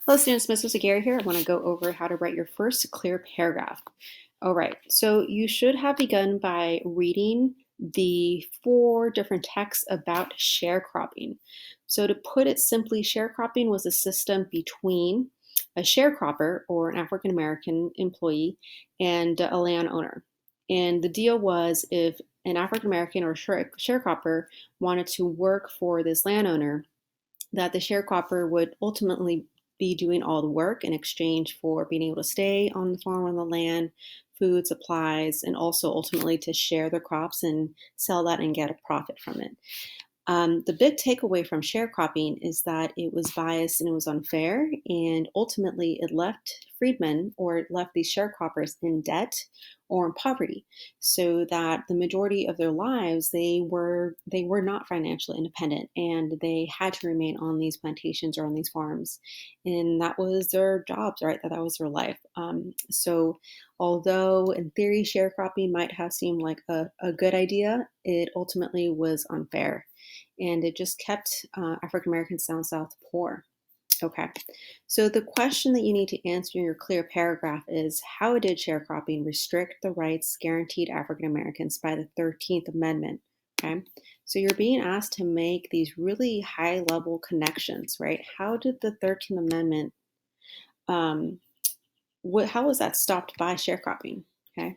Hello students, Mrs. Aguirre here. I want to go over how to write your first clear paragraph. All right, so you should have begun by reading the 4 different texts about sharecropping. So to put it simply, sharecropping was a system between a sharecropper or an African American employee and a landowner. And the deal was if an African American or sharecropper wanted to work for this landowner, that the sharecropper would ultimately be doing all the work in exchange for being able to stay on the farm, on the land, food, supplies, and also ultimately to share their crops and sell that and get a profit from it. The big takeaway from sharecropping is that it was biased and it was unfair, and ultimately it left freedmen or it left these sharecroppers in debt or in poverty, so that the majority of their lives they were not financially independent and they had to remain on these plantations or on these farms, and that was their jobs, right? That was their life. So although in theory sharecropping might have seemed like a good idea, it ultimately was unfair and it just kept African Americans down south poor. Okay, so the question that you need to answer in your clear paragraph is how did sharecropping restrict the rights guaranteed African Americans by the 13th Amendment? Okay, so you're being asked to make these really high level connections, right? How did the 13th Amendment, um, how was that stopped by sharecropping? Okay,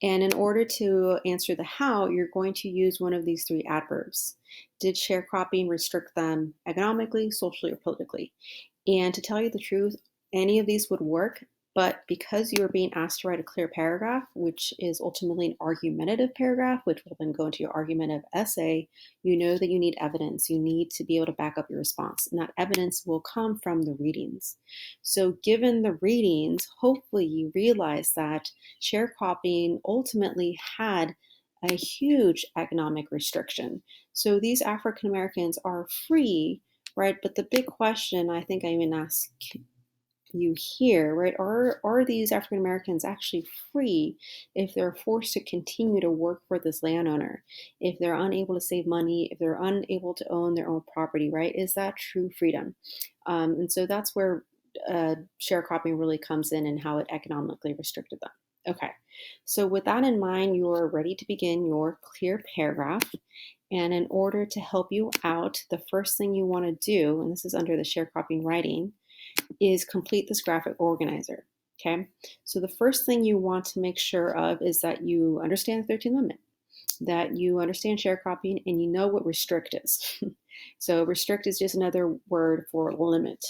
and in order to answer the how, you're going to use one of these 3 adverbs. Did sharecropping restrict them economically, socially, or politically? And to tell you the truth, any of these would work, but because you are being asked to write a clear paragraph, which is ultimately an argumentative paragraph, which will then go into your argumentative essay, you know that you need evidence. You need to be able to back up your response, and that evidence will come from the readings. So given the readings, hopefully you realize that sharecropping ultimately had a huge economic restriction. So these African Americans are free, right? But the big question I think I even ask you here, right? Are these African Americans actually free if they're forced to continue to work for this landowner? If they're unable to save money, if they're unable to own their own property, right? Is that true freedom? And so that's where sharecropping really comes in and how it economically restricted them. Okay, so with that in mind, you're ready to begin your clear paragraph. And in order to help you out, the first thing you want to do, and this is under the sharecropping writing, is complete this graphic organizer. Okay, so the first thing you want to make sure of is that you understand the 13th Amendment, that you understand sharecropping, and you know what restrict is. So restrict is just another word for limit.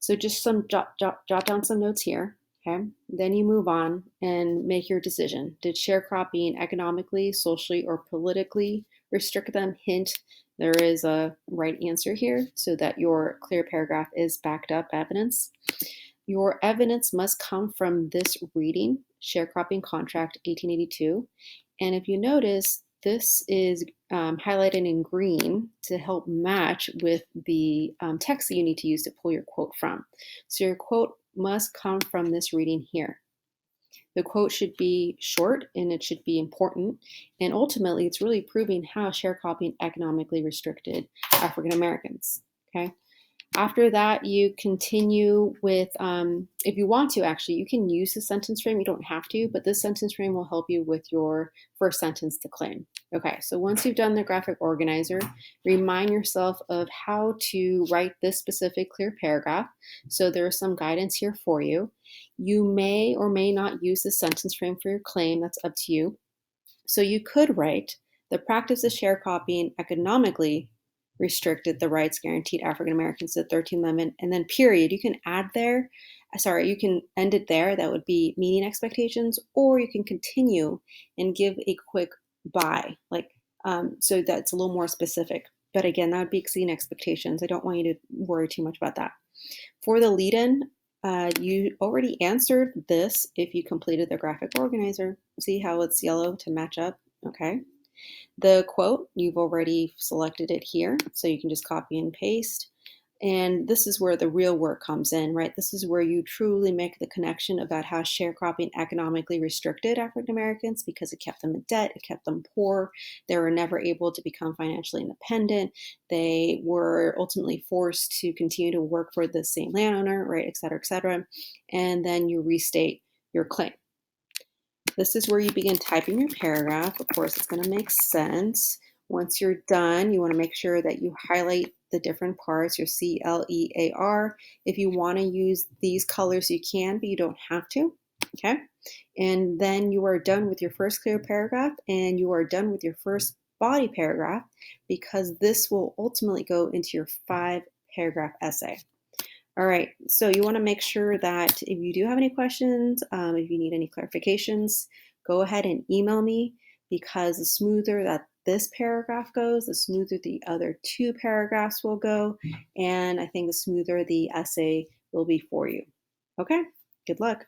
So just jot down some notes here. Okay, then you move on and make your decision. Did sharecropping economically, socially, or politically restrict them? Hint, there is a right answer here so that your clear paragraph is backed up evidence. Your evidence must come from this reading, Sharecropping Contract 1882. And if you notice, this is highlighted in green to help match with the text that you need to use to pull your quote from. So your quote must come from this reading here. The quote should be short and it should be important. And ultimately, it's really proving how sharecropping economically restricted African Americans. Okay. After that, you continue with, if you want to, actually, you can use the sentence frame. You don't have to, but this sentence frame will help you with your first sentence to claim. Okay, so once you've done the graphic organizer, remind yourself of how to write this specific clear paragraph. So there's some guidance here for you. You may or may not use the sentence frame for your claim. That's up to you. So you could write, the practice of sharecropping economically restricted the rights guaranteed African Americans to the 13th Amendment, and then period. You can add there, sorry, you can end it there. That would be meeting expectations, or you can continue and give a quick by, like, so that's a little more specific. But again, that would be exceeding expectations. I don't want you to worry too much about that. For the lead-in, you already answered this if you completed the graphic organizer. See how it's yellow to match up? Okay. The quote, you've already selected it here, so you can just copy and paste. And this is where the real work comes in, right? This is where you truly make the connection about how sharecropping economically restricted African Americans because it kept them in debt, it kept them poor. They were never able to become financially independent. They were ultimately forced to continue to work for the same landowner, right, et cetera, et cetera. And then you restate your claim. This is where you begin typing your paragraph. Of course, it's going to make sense. Once you're done, you want to make sure that you highlight the different parts, your CLEAR. If you want to use these colors, you can, but you don't have to. Okay. And then you are done with your first clear paragraph and you are done with your first body paragraph because this will ultimately go into your 5-paragraph essay. All right, so you want to make sure that if you do have any questions, if you need any clarifications, go ahead and email me because the smoother that this paragraph goes, the smoother the other 2 paragraphs will go, and I think the smoother the essay will be for you. Okay, good luck.